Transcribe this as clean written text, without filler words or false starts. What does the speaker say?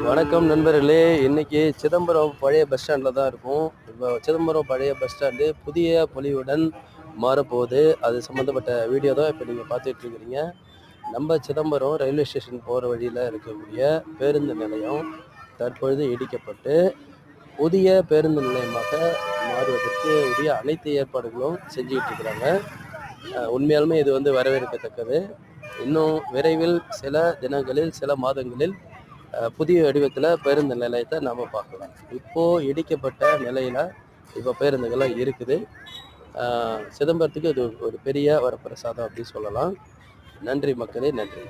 வணக்கம் நண்பர்களே. இன்னைக்கு சிதம்பரம் பழைய பஸ் ஸ்டாண்டில் தான் இருக்கும். இப்போ சிதம்பரம் பழைய பஸ் ஸ்டாண்டு புதிய பொலிவுடன் மாறப்போகுது. அது சம்மந்தப்பட்ட வீடியோ தான் இப்போ நீங்கள் பார்த்துட்டு இருக்கிறீங்க. நம்ம சிதம்பரம் ரயில்வே ஸ்டேஷன் போகிற வழியில் இருக்கக்கூடிய பேருந்து நிலையம் தற்பொழுது இடிக்கப்பட்டு புதிய பேருந்து நிலையமாக மாறுவதற்கு உரிய அனைத்து ஏற்பாடுகளும் செஞ்சுக்கிட்டு இருக்கிறாங்க. உண்மையாலுமே இது வரவேற்கத்தக்கது. இன்னும் விரைவில் சில தினங்களில் சில மாதங்களில் புதிய வடிவத்தில் பேருந்து நிலையத்தை நாம் பார்க்கலாம். இப்போது இடிக்கப்பட்ட நிலையில் இப்போ பேருந்துகள்லாம் இருக்குது. சிதம்பரத்துக்கு இது ஒரு பெரிய வரப்பிரசாதம் அப்படின்னு சொல்லலாம். நன்றி மக்களே, நன்றி.